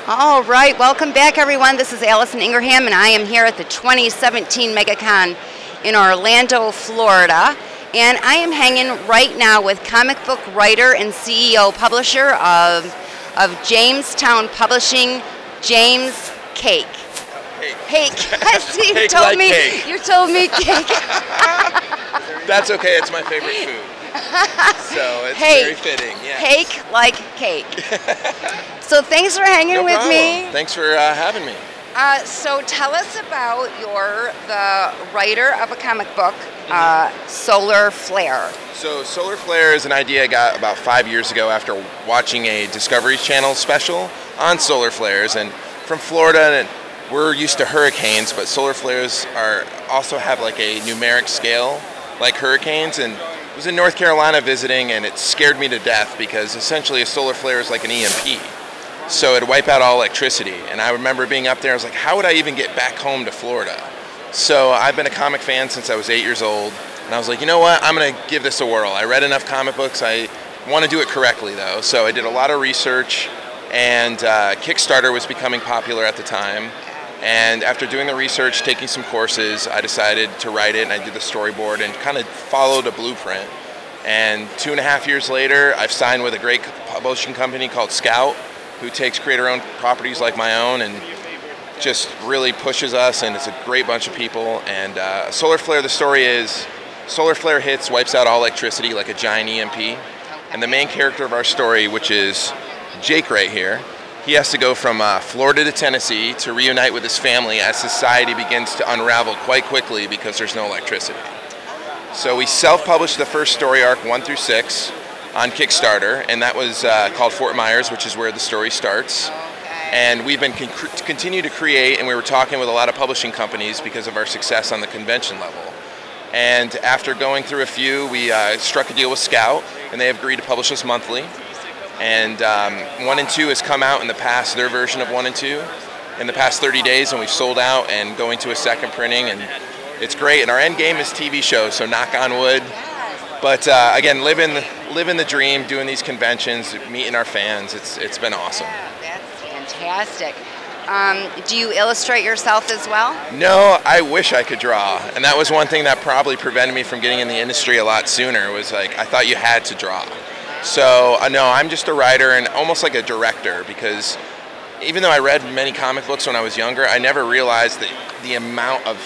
All right, welcome back everyone. This is Allison Ingraham and I am here at the 2017 MegaCon in Orlando, Florida. And I am hanging right now with comic book writer and CEO publisher of Jamestown Publishing, James Haick. Haick. See, you told me cake. You told me cake. That's okay, it's my favorite food. So it's very fitting. Yes. Haick like cake. So thanks for hanging with me. Thanks for having me. So tell us about the writer of a comic book, Solar Flare. So Solar Flare is an idea I got about 5 years ago after watching a Discovery Channel special on solar flares. And from Florida, and we're used to hurricanes, but solar flares also have like a numeric scale like hurricanes. And I was in North Carolina visiting, and it scared me to death because essentially a solar flare is like an EMP. So it'd wipe out all electricity. And I remember being up there, I was like, how would I even get back home to Florida? So I've been a comic fan since I was 8 years old. And I was like, you know what, I'm going to give this a whirl. I read enough comic books. I want to do it correctly, though. So I did a lot of research, and Kickstarter was becoming popular at the time. And after doing the research, taking some courses, I decided to write it, and I did the storyboard and kind of followed a blueprint. And 2.5 years later, I've signed with a great publishing company called Scout, who takes creator-owned properties like my own and just really pushes us, and it's a great bunch of people. And Solar Flare, the story is, solar flare hits, wipes out all electricity like a giant EMP. And the main character of our story, which is Jake right here, he has to go from Florida to Tennessee to reunite with his family as society begins to unravel quite quickly because there's no electricity. So we self-published the first story arc 1 through 6 on Kickstarter, and that was called Fort Myers, which is where the story starts. And we've been continue to create, and we were talking with a lot of publishing companies because of our success on the convention level. And after going through a few, we struck a deal with Scout, and they have agreed to publish us monthly. And 1 and 2 has come out in the past, their version of 1 and 2, in the past 30 days, and we've sold out and going to a second printing, and it's great. And our end game is TV shows, so knock on wood. But again, living the dream, doing these conventions, meeting our fans, it's been awesome. Yeah, that's fantastic. Do you illustrate yourself as well? No, I wish I could draw. And that was one thing that probably prevented me from getting in the industry a lot sooner, was like, I thought you had to draw. So no, I'm just a writer and almost like a director, because even though I read many comic books when I was younger, I never realized the amount of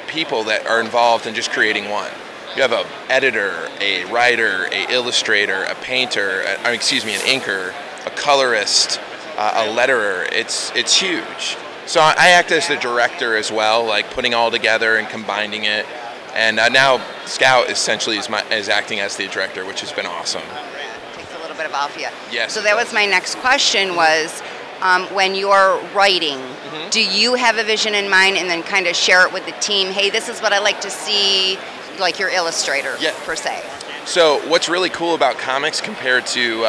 people that are involved in just creating one. You have an editor, a writer, an illustrator, a painter, an inker, a colorist, a letterer. It's huge. So I act as the director as well, like putting all together and combining it. And now Scout essentially is acting as the director, which has been awesome. Takes a little bit of off you. Yes. So that was my next question was, when you're writing, do you have a vision in mind and then kind of share it with the team? Hey, this is what I like to see, like your illustrator, per se. So what's really cool about comics compared to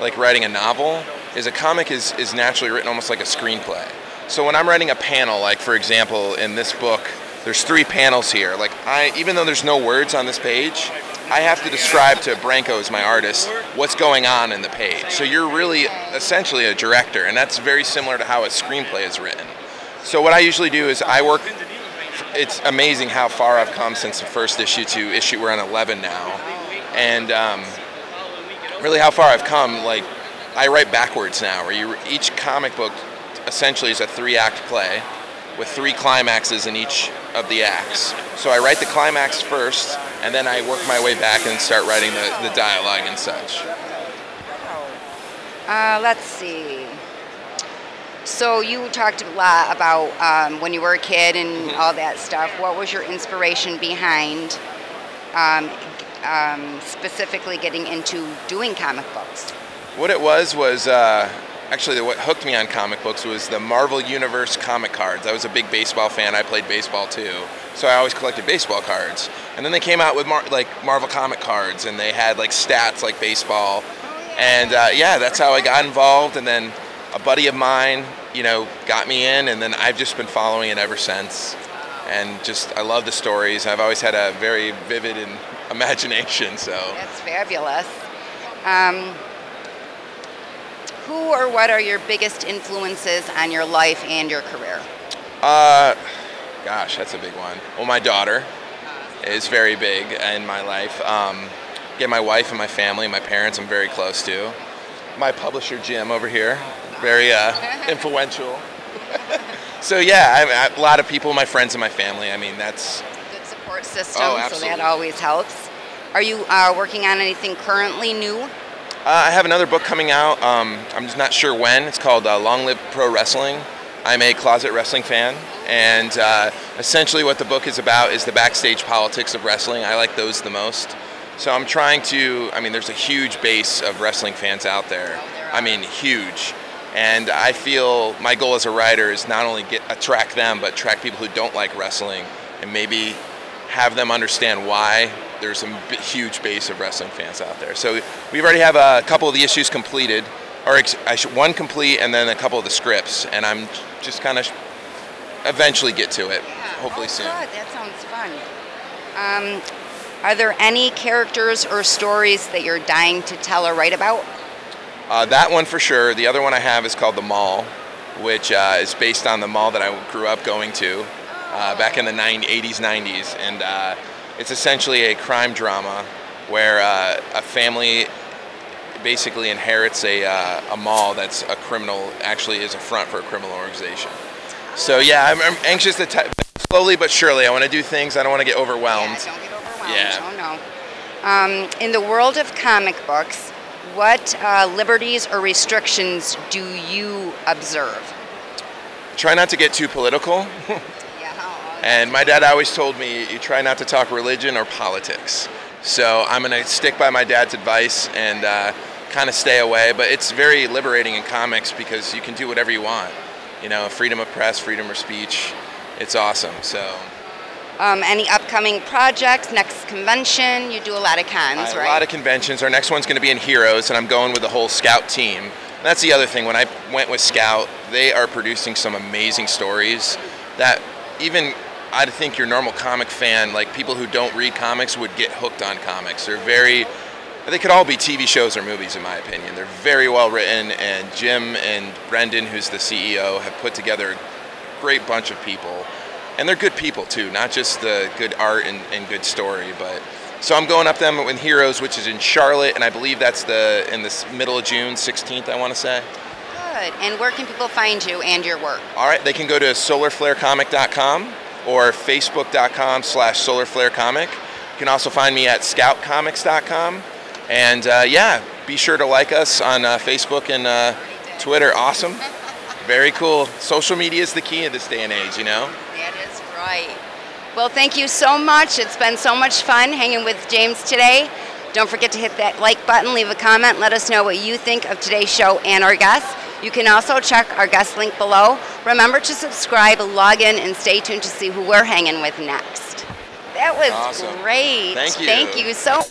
like writing a novel is a comic is naturally written almost like a screenplay. So when I'm writing a panel, like for example in this book, there's 3 panels here. Like even though there's no words on this page, I have to describe to Branko, as my artist, what's going on in the page. So you're really essentially a director, and that's very similar to how a screenplay is written. So what I usually do is it's amazing how far I've come since the first issue to issue, we're on 11 now. And really how far I've come, like I write backwards now, where each comic book essentially is a 3-act play with 3 climaxes in each of the acts. So I write the climax first, and then I work my way back and start writing the dialogue and such. Let's see. So you talked a lot about when you were a kid and all that stuff. What was your inspiration behind specifically getting into doing comic books? What it was actually what hooked me on comic books was the Marvel Universe comic cards. I was a big baseball fan. I played baseball too, so I always collected baseball cards. And then they came out with like Marvel comic cards, and they had like stats like baseball. And yeah, that's how I got involved. And then a buddy of mine, you know, got me in, and then I've just been following it ever since. And just, I love the stories. I've always had a very vivid imagination, so. That's fabulous. Who or what are your biggest influences on your life and your career? Gosh, that's a big one. Well, my daughter is very big in my life. Again, my wife and my family, my parents I'm very close to. My publisher, Jim, over here, very influential. So yeah, a lot of people, my friends and my family, I mean, that's... Good support system, absolutely. So that always helps. Are you working on anything currently new? I have another book coming out. I'm just not sure when. It's called Long Live Pro Wrestling. I'm a closet wrestling fan, and essentially what the book is about is the backstage politics of wrestling. I like those the most. So I'm trying to, I mean, there's a huge base of wrestling fans out there. I mean, huge. And I feel my goal as a writer is not only attract them, but attract people who don't like wrestling, and maybe have them understand why there's a huge base of wrestling fans out there. So we already have a couple of the issues completed, or one complete, and then a couple of the scripts, and I'm just kind of eventually get to it, hopefully soon. Good. That sounds fun. Are there any characters or stories that you're dying to tell or write about? That one for sure. The other one I have is called The Mall, which is based on the mall that I grew up going to back in the 80s, 90s. And it's essentially a crime drama where a family basically inherits a mall that's a criminal, actually is a front for a criminal organization. So yeah, I'm anxious to, slowly but surely, I want to do things. I don't want to get overwhelmed. Yeah, don't get overwhelmed. Yeah. Oh no. In the world of comic books, what liberties or restrictions do you observe? Try not to get too political. And my dad always told me, you try not to talk religion or politics. So I'm going to stick by my dad's advice and kind of stay away. But it's very liberating in comics because you can do whatever you want. You know, freedom of press, freedom of speech. It's awesome. So. Any upcoming projects, next convention? You do a lot of cons, right? A lot of conventions. Our next one's going to be in Heroes, and I'm going with the whole Scout team. And that's the other thing. When I went with Scout, they are producing some amazing stories that even I think your normal comic fan, like people who don't read comics, would get hooked on comics. They could all be TV shows or movies in my opinion. They're very well written, and Jim and Brendan, who's the CEO, have put together a great bunch of people. And they're good people too, not just the good art and good story. But so I'm going up them with Heroes, which is in Charlotte, and I believe that's in the middle of June, 16th, I want to say. Good. And where can people find you and your work? All right, they can go to solarflarecomic.com or facebook.com/solarflarecomic. You can also find me at scoutcomics.com. And yeah, be sure to like us on Facebook and Twitter. Awesome. Very cool. Social media is the key in this day and age, you know? That is right. Well, thank you so much. It's been so much fun hanging with James today. Don't forget to hit that like button, leave a comment, let us know what you think of today's show and our guests. You can also check our guest link below. Remember to subscribe, log in, and stay tuned to see who we're hanging with next. That was awesome. Great. Thank you. Thank you so much.